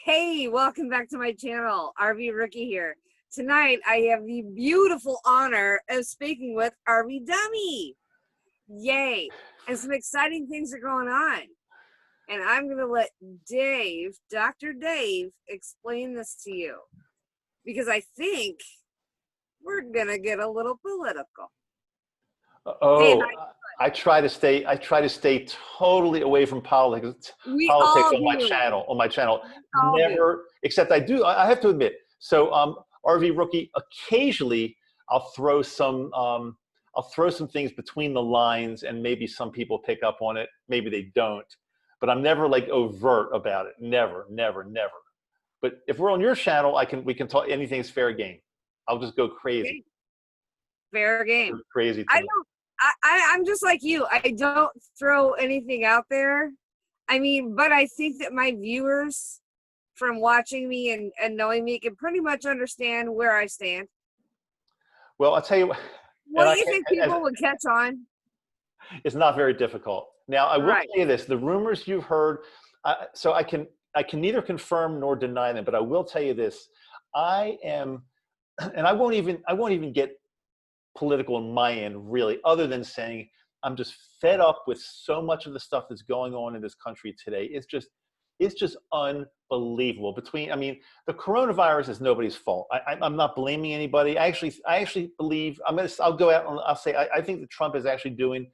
Hey, welcome back to my channel. RV Rookie here. Tonight, I have the beautiful honor of speaking with RV Dummy. Yay. And some exciting things are going on. And I'm going to let Dave, Dr. Dave, explain this to you. Because I think we're going to get a little political. Oh, Dave, I try to stay totally away from politics we politics all on my do. channel. We all do. Never, except I have to admit. So RV Rookie, occasionally I'll throw some things between the lines, and maybe some people pick up on it, maybe they don't. But I'm never like overt about it. Never, never, never. But if we're on your channel, we can talk. Anything's fair game. I'll just go crazy. Fair game. Crazy. I'm just like you. I don't throw anything out there. I mean, but I think that my viewers from watching me and knowing me can pretty much understand where I stand. Well, I'll tell you. What do you think people would catch on? It's not very difficult. Now, I will tell you this: the rumors you've heard. So I can neither confirm nor deny them, but I will tell you this: I am, and I won't even get political on my end, really, other than saying I'm just fed up with so much of the stuff that's going on in this country today. It's just unbelievable. I mean, the coronavirus is nobody's fault. I'm not blaming anybody. I actually believe I'll go out and I'll say I think that Trump is actually doing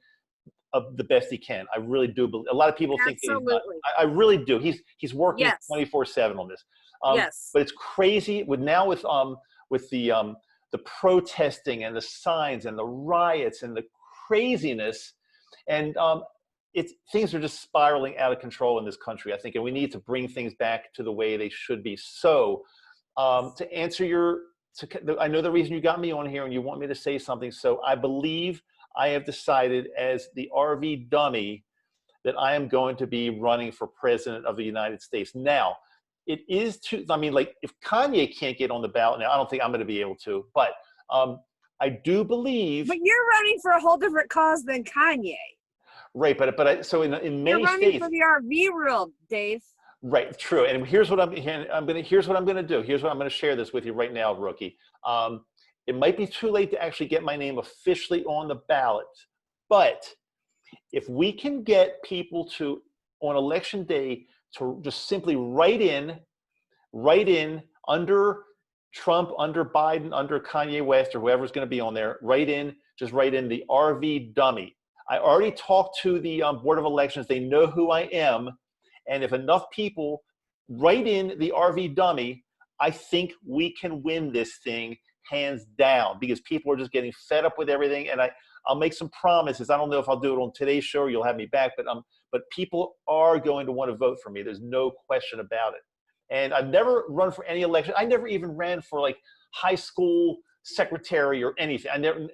the best he can. I really do believe. A lot of people think that he's not. I really do. He's working 24/7 on this. But it's crazy with the protesting and the signs and the riots and the craziness, and things are just spiraling out of control in this country, I think, and we need to bring things back to the way they should be. So to answer I know the reason you got me on here and you want me to say something. So I believe I have decided as the RV Dummy that I am going to be running for president of the United States. Now, it is like if Kanye can't get on the ballot now, I don't think I'm going to be able to. But I do believe. But you're running for a whole different cause than Kanye. Right, so in many you're running states. For the RV world, Dave. Right, true. And here's what I'm going to do. Here's what I'm going to share this with you right now, Rookie. It might be too late to actually get my name officially on the ballot, but if we can get people to on election day to just simply write in under Trump, under Biden, under Kanye West, or whoever's going to be on there, just write in the RV Dummy. I already talked to the Board of Elections. They know who I am. And if enough people write in the RV Dummy, I think we can win this thing hands down, because people are just getting fed up with everything. And I'll make some promises. I don't know if I'll do it on today's show or you'll have me back, but people are going to want to vote for me. There's no question about it. And I've never run for any election. I never even ran for like high school secretary or anything. I never,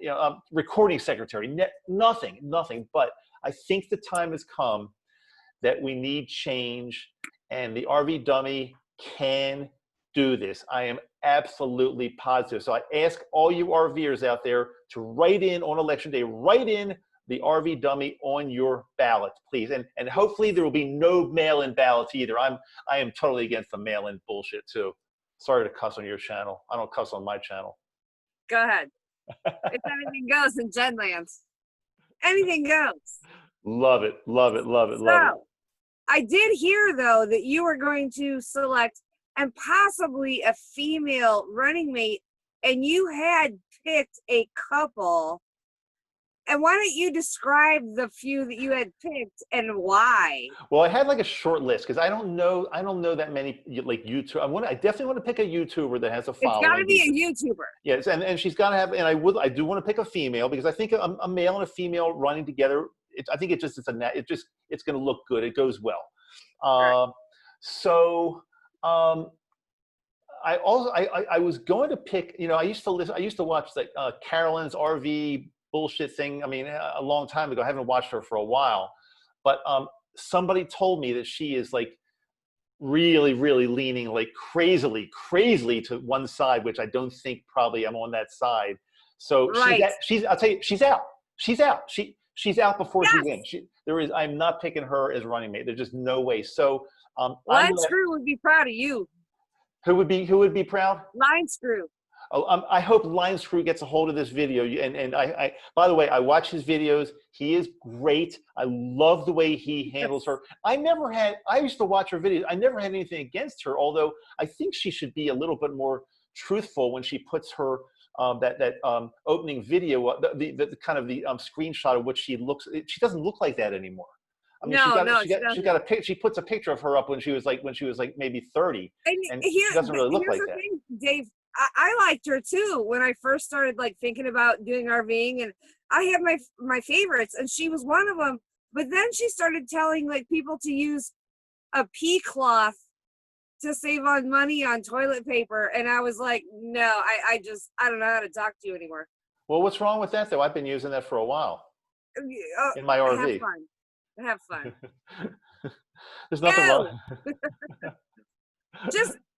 recording secretary, nothing. But I think the time has come that we need change, and the RV Dummy can do this. I am absolutely positive. So I ask all you RVers out there to write in on election day, write in the RV Dummy on your ballot, please. And hopefully there will be no mail-in ballots either. I am totally against the mail-in bullshit too. Sorry to cuss on your channel. I don't cuss on my channel. Go ahead. If anything goes in Genlands, anything goes. Love it. I did hear though that you were going to select and possibly a female running mate, and you had picked a couple. And why don't you describe the few that you had picked and why? Well, I had like a short list because I don't know that many like YouTube. I definitely want to pick a YouTuber that has a following. It's got to be a YouTuber. Yes, and she's got to have. And I do want to pick a female, because I think a male and a female running together. I think it's going to look good. It goes well. Right. I was going to pick. I used to watch like Carolyn's RV bullshit thing. I mean, a long time ago. I haven't watched her for a while, but somebody told me that she is like really, really leaning like crazily to one side, which I don't think probably I'm on that side. So I'll tell you, she's out. She's out before she's in. I'm not picking her as running mate. There's just no way. So Line Screw would be proud of you. who would be proud? Line Screw. Oh, I hope Line Screw gets a hold of this video. And by the way, I watch his videos. He is great. I love the way he handles her. I used to watch her videos. I never had anything against her, although I think she should be a little bit more truthful when she puts her that opening video, the kind of the screenshot of what she looks. She doesn't look like that anymore. I mean, she puts a picture of her up when she was like maybe 30, and she doesn't really look like that. Thing, Dave, I liked her too when I first started like thinking about doing RVing, and I had my favorites, and she was one of them. But then she started telling like people to use a pea cloth to save on money on toilet paper, and I was like, no, I don't know how to talk to you anymore. Well, what's wrong with that though? I've been using that for a while in my RV. Have fun. There's nothing wrong.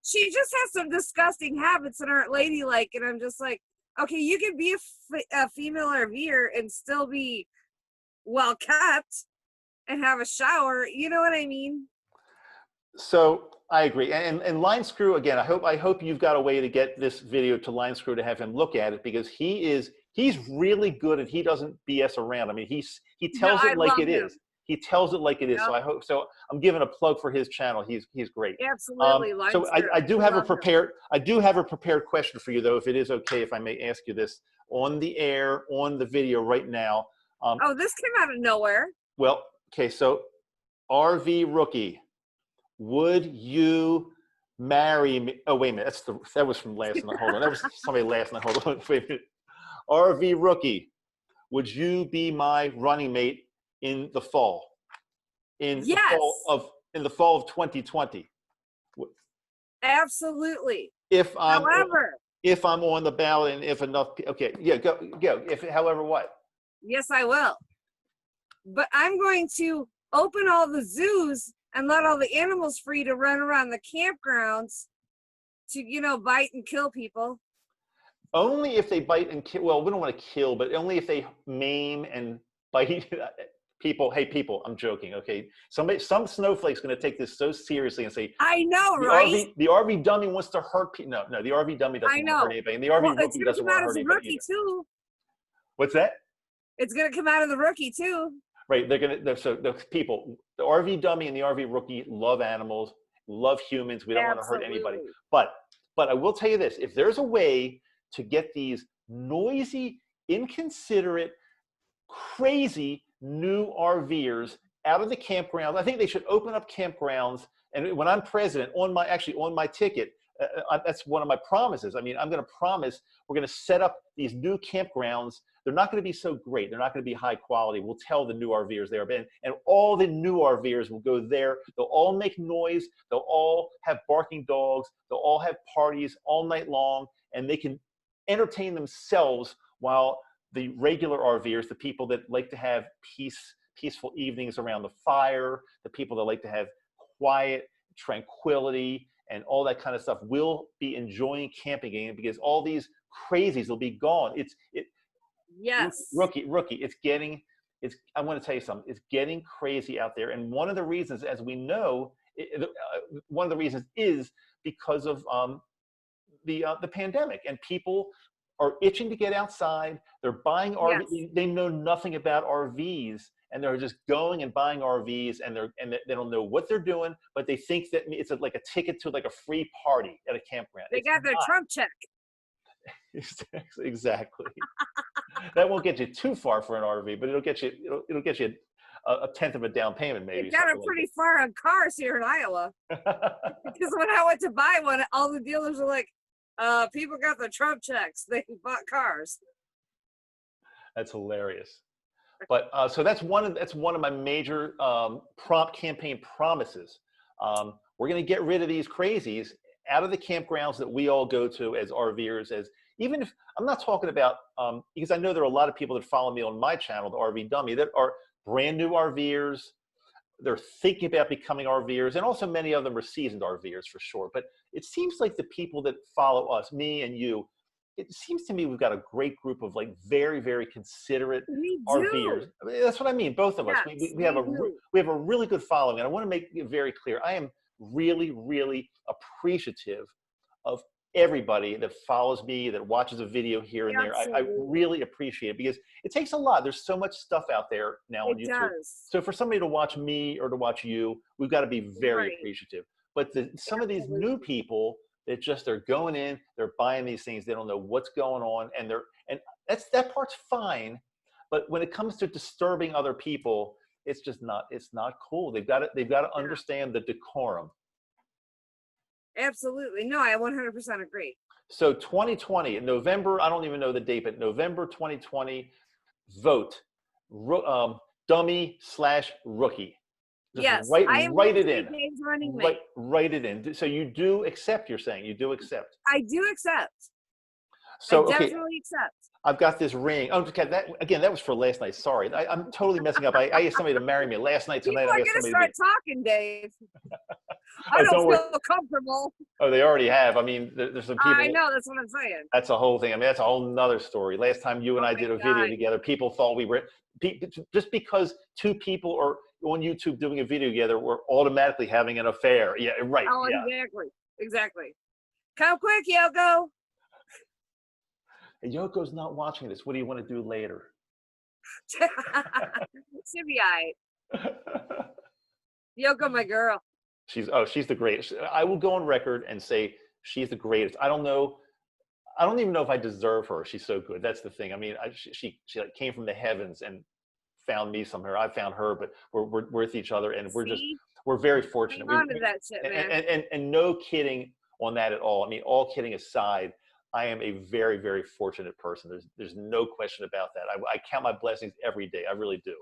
She just has some disgusting habits that aren't ladylike, and I'm just like, okay, you can be a female RVer and still be well kept and have a shower. You know what I mean? So I agree. And Line Screw, again, I hope you've got a way to get this video to Line Screw to have him look at it, because he's really good and he doesn't BS around. I mean, he tells it like it is. He tells it like it is. Yep. So I'm giving a plug for his channel. He's great. Absolutely. So I do have a prepared question for you though, if it is okay, if I may ask you this on the air, on the video right now. This came out of nowhere. Well, okay. So RV Rookie, would you marry me? Oh, wait a minute. That was from last night. Hold on. That was somebody last night. Hold on. Wait a minute. RV Rookie, would you be my running mate in the fall? In the fall of 2020. Absolutely. If I'm on the ballot and if enough, okay, yeah, go. However, what? Yes, I will. But I'm going to open all the zoos and let all the animals free to run around the campgrounds to, bite and kill people. Only if they bite and kill. Well, we don't want to kill, but only if they maim and bite people. Hey, people, I'm joking. Okay, some snowflake's going to take this so seriously and say, "I know, right? The RV dummy wants to hurt people." No, the RV dummy doesn't want to hurt anybody, and the RV rookie doesn't want to hurt anybody either. Too. What's that? It's going to come out of the rookie too. Right, so the people, the RV dummy and the RV rookie love animals, love humans. We don't want to hurt anybody. But I will tell you this: if there's a way to get these noisy, inconsiderate, crazy new RVers out of the campgrounds, I think they should open up campgrounds. And when I'm president, on my ticket, that's one of my promises. I mean, I'm going to promise we're going to set up these new campgrounds. They're not going to be so great. They're not going to be high quality. We'll tell the new RVers there, and all the new RVers will go there. They'll all make noise. They'll all have barking dogs. They'll all have parties all night long, and they can entertain themselves while the regular RVers, the people that like to have peaceful evenings around the fire, the people that like to have quiet, tranquility, and all that kind of stuff, will be enjoying camping again, because all these crazies will be gone. Yes. Rookie, I want to tell you something. It's getting crazy out there. And one of the reasons, as we know, one of the reasons is because of the pandemic, and people are itching to get outside. They're buying RVs. Yes. They know nothing about RVs, and they're just going and buying RVs, and they don't know what they're doing, but they think that it's like a ticket to like a free party at a campground. They got their Trump check. Exactly. That won't get you too far for an RV, but it'll get you a tenth of a down payment, maybe. It got it pretty far on cars here in Iowa. Because when I went to buy one, all the dealers were like, people got their Trump checks. They bought cars. That's hilarious. But so that's one of my major campaign promises. We're going to get rid of these crazies out of the campgrounds that we all go to as RVers. Even if I'm not talking about, because I know there are a lot of people that follow me on my channel, the RV Dummy, that are brand new RVers. They're thinking about becoming RVers, and also many of them are seasoned RVers for sure. But it seems like the people that follow us, me and you, it seems to me we've got a great group of like very, very considerate We do. RVers. I mean, that's what I mean. Both of us, Yes, we have we do. we have a really good following, and I want to make it very clear. I am really, really appreciative of everybody that follows me, that watches a video here and there. I Absolutely. really appreciate it because it takes a lot. There's so much stuff out there now on It YouTube. does. So for somebody to watch me or to watch you, we've got to be very Right. appreciative. But some of these new Absolutely. people that just they're going in, they're buying these things, they don't know what's going on, and that part's fine. But when it comes to disturbing other people, it's not cool. They've got to Yeah. understand the decorum. Absolutely. No, I 100% agree. So 2020 in November, I don't even know the date, but November 2020, vote dummy/rookie. Just Yes, I am going write to it say in. Dave's running mate. Write it in. So you do accept. You're saying you do accept. I do accept. I So okay, definitely accept. I've got this ring. Oh, okay. That was for last night. Sorry, I'm totally messing up. I asked somebody to marry me last night. People Tonight, are I going asked to somebody to start be. talking, Dave. I Oh, don't don't worry. feel comfortable. Oh, they already have. I mean, there's some I people. know, that's what I'm saying. That's a whole thing. I mean, that's a whole nother story. Last time you and Oh I my did a video God. together, people thought we were just because two people are on YouTube doing a video together, we're automatically having an affair. Yeah, right. Oh, Yeah. exactly. Exactly. Come quick, Yoko. And Yoko's not watching this. What do you want to do later? Should be all right. Yoko, my girl. She's the greatest. I will go on record and say she's the greatest. I don't even know if I deserve her. She's so good. That's the thing. I mean, she like came from the heavens and found me somewhere. I found her, but we're with each other, and See? we're very Hang fortunate. on to that shit, man. And no kidding on that at all. I mean, all kidding aside, I am a very, very fortunate person. There's no question about that. I count my blessings every day. I really do.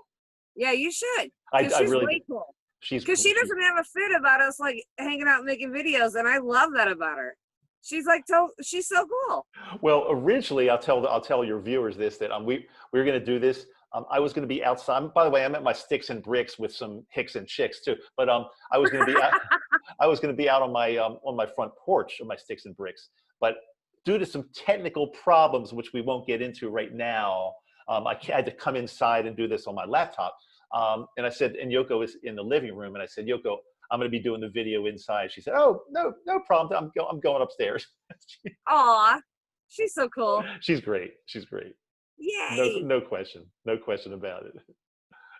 Yeah, you should. I Because she's really way do. cool. She's Because she doesn't have a fit about us like hanging out and making videos, and I love that about her. She's like, she's so cool. Well, originally, I'll tell your viewers this that we were going to do this. I was going to be outside. By the way, I'm at my sticks and bricks with some hicks and chicks too. But I was going to be I was going to be out on my front porch of my sticks and bricks. But due to some technical problems, which we won't get into right now, I had to come inside and do this on my laptop. And I said, and Yoko is in the living room, and I said, Yoko, I'm going to be doing the video inside. She said, oh, no problem. I'm going upstairs. Aw, she's so cool. She's great. She's great. Yay. No question. No question about it.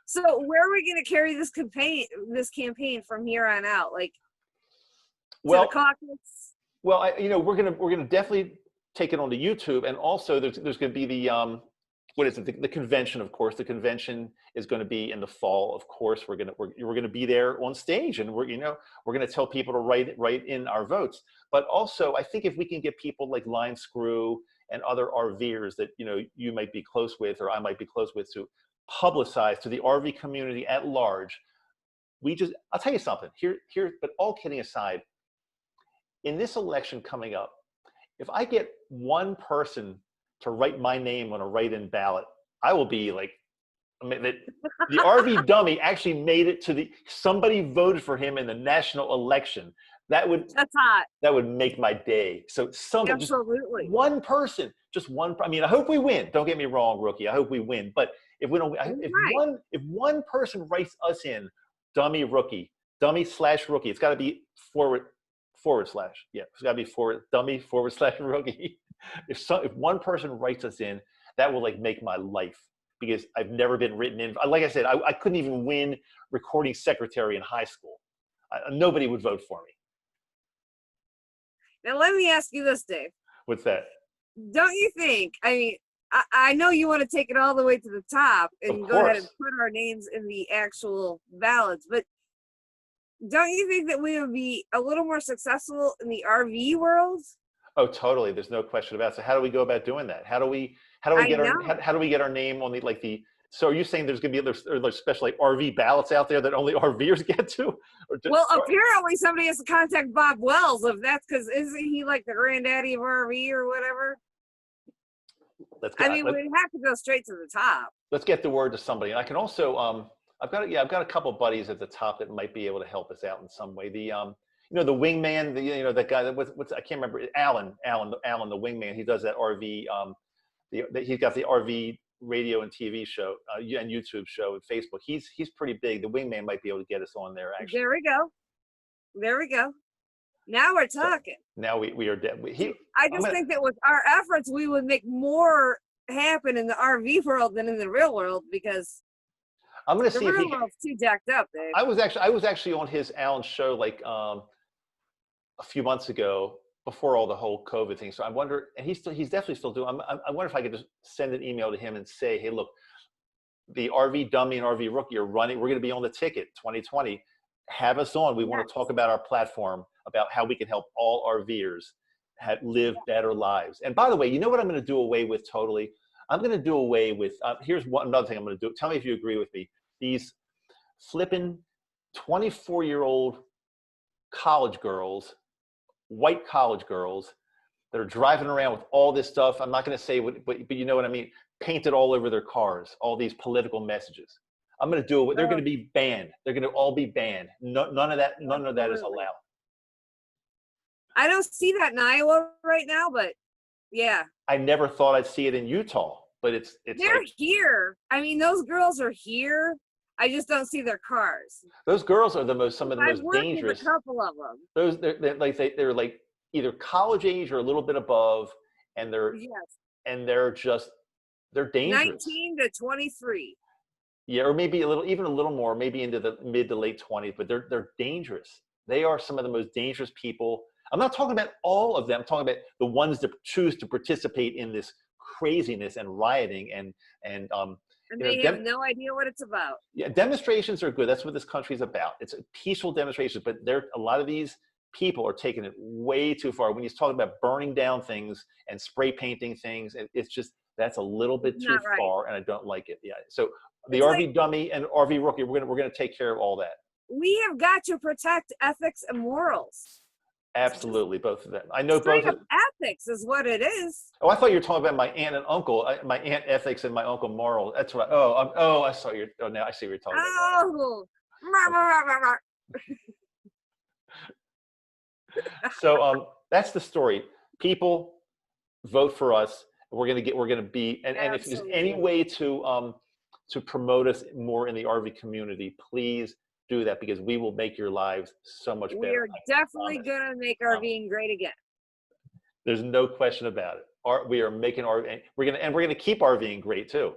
So where are we going to carry this campaign from here on out? Like to the caucus? Well, we're gonna definitely take it onto YouTube, and also there's going to be the what is it? The convention, of course. The convention is going to be in the fall. Of course, we're gonna be there on stage, and we're gonna tell people to write in our votes. But also, I think if we can get people like Line Screw and other RVers that you might be close with, or I might be close with, to publicize to the RV community at large. I'll tell you something here. But all kidding aside, in this election coming up, if I get one person to write my name on a write-in ballot, I will be like, I mean, the RV dummy actually made it to somebody voted for him in the national election. That's hot. That would make my day. So Absolutely. Just one person, I mean, I hope we win. Don't get me wrong, rookie. I hope we win. But if we don't, if one person writes us in, dummy rookie, dummy/rookie, it's got to be forward slash. Yeah, it's got to be dummy/rookie. If one person writes us in, that will like make my life, because I've never been written in. Like I said, I couldn't even win recording secretary in high school. Nobody would vote for me. Now let me ask you this, Dave. What's that? Don't you think? I mean, I know you want to take it all the way to the top and go ahead and put our names in the actual ballots, but don't you think that we would be a little more successful in the RV world? Oh, totally. There's no question about it. So how do we go about doing that? How do we get our name on so are you saying there's going to be special like RV ballots out there that only RVers get to? Well, apparently somebody has to contact Bob Wells if that's because isn't he like the granddaddy of RV or whatever? We'd have to go straight to the top. Let's get the word to somebody. And I can also, I've got a couple buddies at the top that might be able to help us out in some way. You know, the wingman, that guy that what's I can't remember, Alan, the wingman. He does that RV. He's got the RV radio and TV show and YouTube show and Facebook. He's pretty big. The wingman might be able to get us on there actually. There we go. There we go. Now we're talking. So now we are dead. I just think that with our efforts, we would make more happen in the RV world than in the real world, because I'm going to see the if real world's too jacked up, Dave. I was actually on Alan's show like a few months ago before all the whole COVID thing. So I wonder, and he's definitely still doing. I wonder if I could just send an email to him and say, hey, look, the RV Dummy and RV Rookie are running. We're going to be on the ticket 2020. Have us on. We want to talk about our platform, about how we can help all RVers live better lives. And by the way, you know what I'm going to do away with totally? I'm going to do away with, here's another thing I'm going to do. Tell me if you agree with me. These flipping 24-year-old college girls, white college girls that are driving around with all this stuff. I'm not going to say what, but you know what I mean? Painted all over their cars, all these political messages. I'm going to do it. They're going to be banned. They're going to all be banned. None of that is allowed. I don't see that in Iowa right now, but yeah. I never thought I'd see it in Utah, but it's they're like, here. I mean, those girls are here. I just don't see their cars. Those girls are some of the most dangerous. I've worked with a couple of them. They're like either college age or a little bit above, and they're dangerous. 19 to 23. Yeah, or maybe even a little more, maybe into the mid to late 20s, but they're dangerous. They are some of the most dangerous people. I'm not talking about all of them. I'm talking about the ones that choose to participate in this craziness and rioting and they have no idea what it's about. Yeah, demonstrations are good. That's what this country is about. It's peaceful demonstrations, but a lot of these people are taking it way too far. When he's talking about burning down things and spray painting things, it's just, that's a little bit too far, and I don't like it. Yeah. So the RV Dummy and RV Rookie, we're gonna take care of all that. We have got to protect ethics and morals. Absolutely, both of them. I know Straight both. Up ethics is what it is. Oh, I thought you were talking about my aunt and uncle, my aunt ethics and my uncle moral. That's what. I saw your. Oh, now I see what you're talking about. So that's the story. People, vote for us. We're gonna be, and if there's any way to promote us more in the RV community, please do that, because we will make your lives so much better. We are definitely going to make RVing great again. There's no question about it. We are making RV, we're going to keep RVing great too.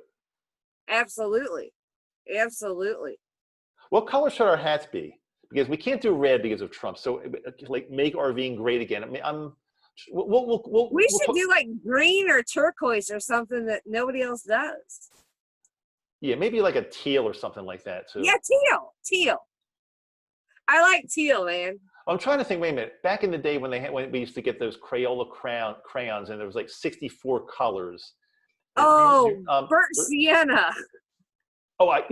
Absolutely. Absolutely. What color should our hats be? Because we can't do red because of Trump. So like make RVing great again. I mean, we should do like green or turquoise or something that nobody else does. Yeah, maybe like a teal or something like that too. Yeah, teal. I like teal, man. I'm trying to think. Wait a minute. Back in the day when we used to get those Crayola crayons, and there was like 64 colors. Oh, burnt sienna. Oh, I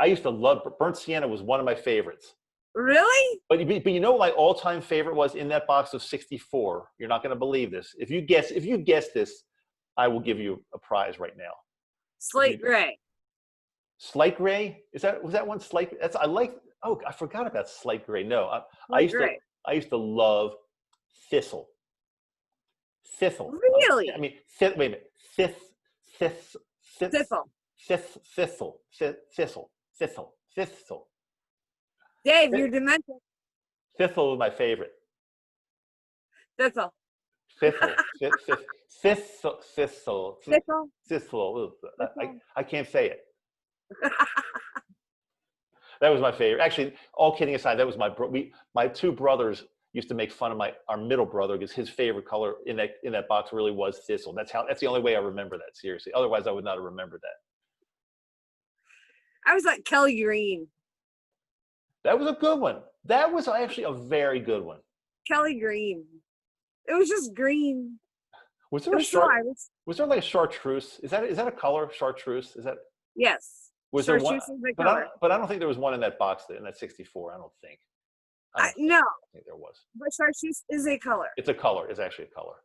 used to love burnt sienna. Was one of my favorites. Really? But you know what my all-time favorite was in that box of 64? You're not going to believe this. If you guess this, I will give you a prize right now. Slate gray. Slate gray? Was that one slate? I forgot about slate gray. No, I used to love thistle. Thistle. Really? I mean, wait a minute. Thistle. Dave, you're demented. Thistle was my favorite. Thistle. I can't say it. That was my favorite. Actually, all kidding aside, that was my two brothers used to make fun of our middle brother because his favorite color in that box really was thistle. That's the only way I remember that, seriously. Otherwise, I would not have remembered that. I was like Kelly Green. That was a good one. That was actually a very good one. Kelly Green. It was just green. Was there like a chartreuse? Is that a color? Chartreuse? Is that? Yes. Was there one? But I don't think there was one in that box in that 64. I don't think. No. I think there was. But chartreuse is a color. It's a color. It's actually a color.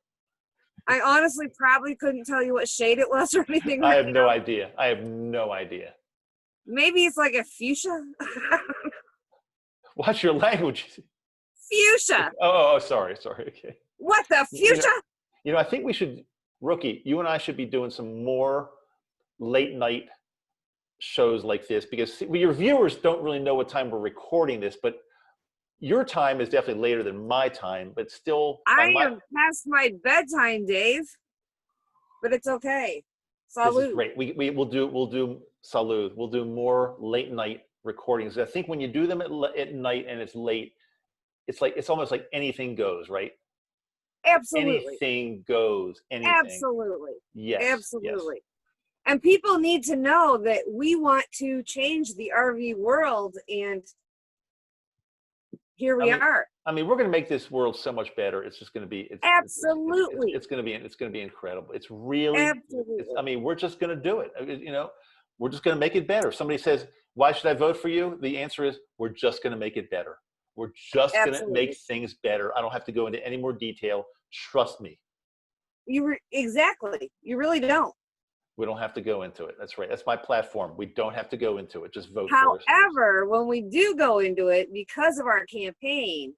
I honestly probably couldn't tell you what shade it was or anything. I have no idea. Maybe it's like a fuchsia. Watch your language. Fuchsia. Sorry. Okay. What the fuchsia? I think we should, Rookie, you and I should be doing some more late night shows like this, because your viewers don't really know what time we're recording this, but your time is definitely later than my time, but still. I am past my bedtime, Dave, but it's okay. This is Salud. great. We'll do salud. We'll do more late night recordings. I think when you do them at night and it's late, it's almost like anything goes, right? Absolutely. Anything goes. Anything. Absolutely. Yes. Absolutely. Yes. And people need to know that we want to change the RV world, and here we are. I mean, we're going to make this world so much better. It's just going to be. Absolutely. It's going to be incredible. It's really. Absolutely. We're just going to do it. We're just going to make it better. If somebody says, "Why should I vote for you?" The answer is, we're just going to make it better. We're just going to make things better. I don't have to go into any more detail. Trust me. Exactly. You really don't. We don't have to go into it. That's right. That's my platform. We don't have to go into it. Just vote for us. However, when we do go into it, because of our campaign,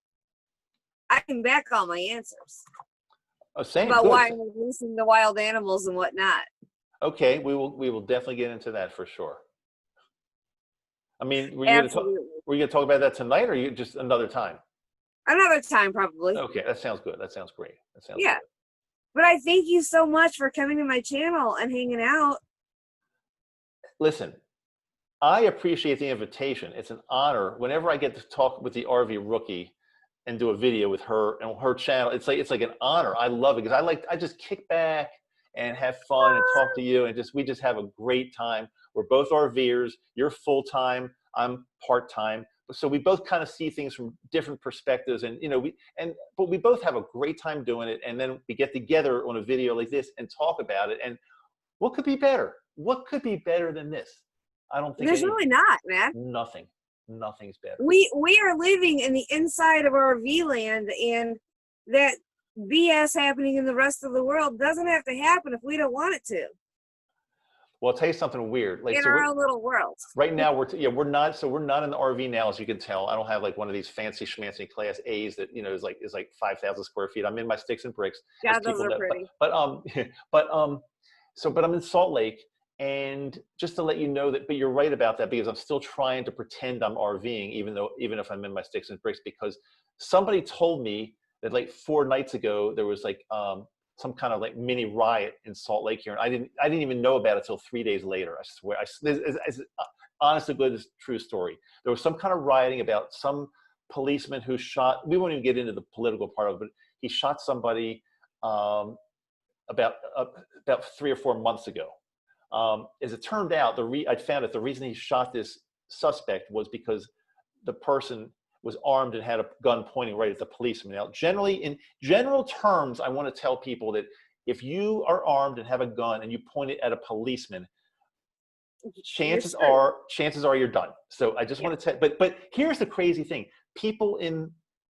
I can back all my answers. About why I'm releasing the wild animals and whatnot. Okay, we will definitely get into that for sure. I mean, were you going to talk about that tonight, or you just another time? Another time, probably. Okay, that sounds good. That sounds great. That sounds good. But I thank you so much for coming to my channel and hanging out. Listen, I appreciate the invitation. It's an honor whenever I get to talk with the RV Rookie and do a video with her and her channel. It's like an honor. I love it because I just kick back and have fun and talk to you, and we just have a great time. We're both RVers. You're full time. I'm part time. So we both kind of see things from different perspectives, and but we both have a great time doing it. And then we get together on a video like this and talk about it. And what could be better? What could be better than this? I don't think there's really not, man. Nothing's better. We are living in the inside of RV land, and that BS happening in the rest of the world doesn't have to happen if we don't want it to. Well, I'll tell you something weird. In our own little world. Right now, we're not in the RV now, as you can tell. I don't have like one of these fancy schmancy Class A's that is like 5,000 square feet. I'm in my sticks and bricks. Yeah, those are pretty. But I'm in Salt Lake, and just to let you know that. But you're right about that, because I'm still trying to pretend I'm RVing, even if I'm in my sticks and bricks, because somebody told me that like 4 nights ago there was like some kind of like mini riot in Salt Lake here, and I didn't even know about it until 3 days later. I swear, it's honestly, good, true story. There was some kind of rioting about some policeman who shot. We won't even get into the political part of it, but he shot somebody about 3 or 4 months ago. As it turned out, I found that the reason he shot this suspect was because the person was armed and had a gun pointing right at the policeman. Now, in general terms, I want to tell people that if you are armed and have a gun and you point it at a policeman, chances are you're done. So I just want to tell. But here's the crazy thing: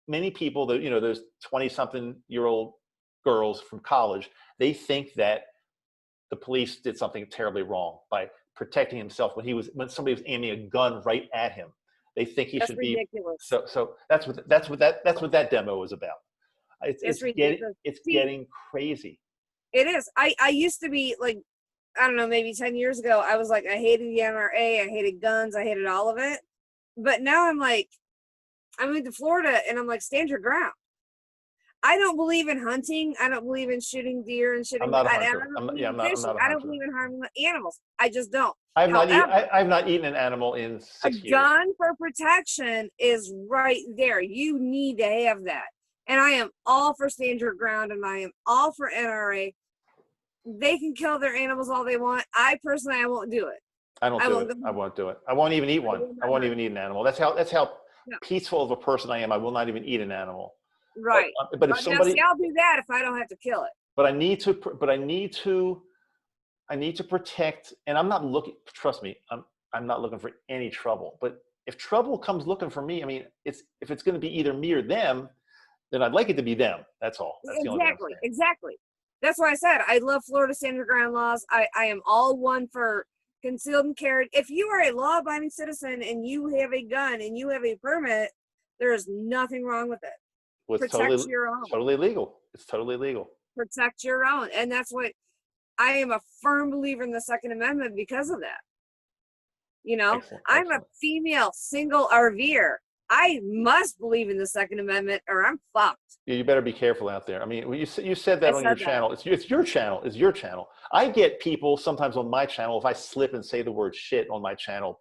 many people, those 20-something-year-old girls from college, they think that the police did something terribly wrong by protecting himself when somebody was aiming a gun right at him. They think he should ridiculous. be. So that's what that demo was about. It's getting crazy. It is. I used to be like, I don't know, maybe 10 years ago, I was like, I hated the NRA, I hated guns, I hated all of it. But now I'm like, I moved to Florida, and I'm like, stand your ground. I don't believe in hunting. I don't believe in shooting deer and shooting. I'm not a hunter. I'm not a hunter. I don't believe in harming animals. I just don't. I've not eaten an animal in 6 years. A gun for protection is right there. You need to have that. And I am all for stand your ground, and I am all for NRA. They can kill their animals all they want. I won't do it. I won't do it. I won't even eat one. I won't even eat an animal. That's how peaceful of a person I am. I will not even eat an animal. Right. But if somebody, I'll do that if I don't have to kill it. But I need to protect, and I'm not looking. Trust me, I'm not looking for any trouble. But if trouble comes looking for me, I mean, if it's going to be either me or them, then I'd like it to be them. That's all. That's Exactly. That's why I said I love Florida stand your ground laws. I am all one for concealed and carried. If you are a law-abiding citizen and you have a gun and you have a permit, there is nothing wrong with it. Well, it's Protect your own. totally legal. It's totally legal. Protect your own. And that's what I am a firm believer in the Second Amendment because of that. You know, Excellent. I'm a Excellent. female single RVer. I must believe in the Second Amendment or I'm fucked. Yeah, you better be careful out there. I mean, you said that I on your said that. channel. It's your channel. It's your channel. I get people sometimes on my channel, if I slip and say the word shit on my channel,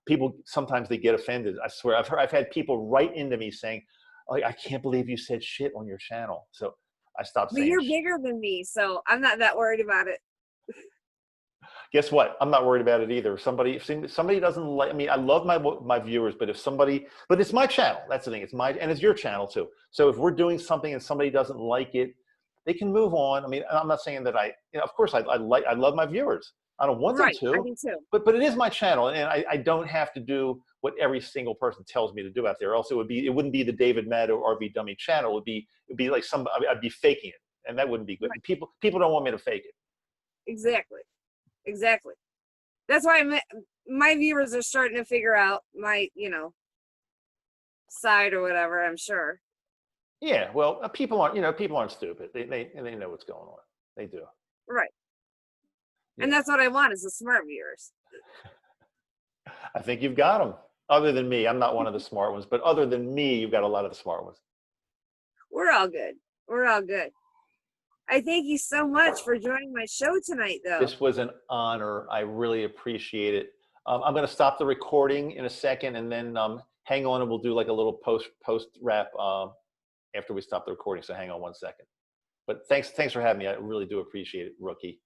people sometimes they get offended. I swear, I've had people write into me saying, like, I can't believe you said shit on your channel. So I stopped But saying you're shit. bigger than me, so I'm not that worried about it. Guess what? I'm not worried about it either. Somebody doesn't like. I mean, I love my viewers, but but it's my channel. That's the thing. And it's your channel too. So if we're doing something and somebody doesn't like it, they can move on. I mean, I'm not saying that of course I love my viewers. I don't want them Right, I to, do too. but it is my channel, and I don't have to do what every single person tells me to do out there. Else it wouldn't be the David Maddo RV Dummy channel. It'd be like I'd be faking it, and that wouldn't be good. Right. People don't want me to fake it. Exactly. That's why my viewers are starting to figure out my, side or whatever, I'm sure. Yeah, well, people aren't stupid. They know what's going on. They do. Right. Yeah. And that's what I want is the smart viewers. I think you've got them. Other than me, I'm not one of the smart ones, but other than me, you've got a lot of the smart ones. We're all good. I thank you so much for joining my show tonight, though. This was an honor. I really appreciate it. I'm going to stop the recording in a second, and then hang on, and we'll do like a little post wrap after we stop the recording. So hang on 1 second. But thanks for having me. I really do appreciate it, Rookie.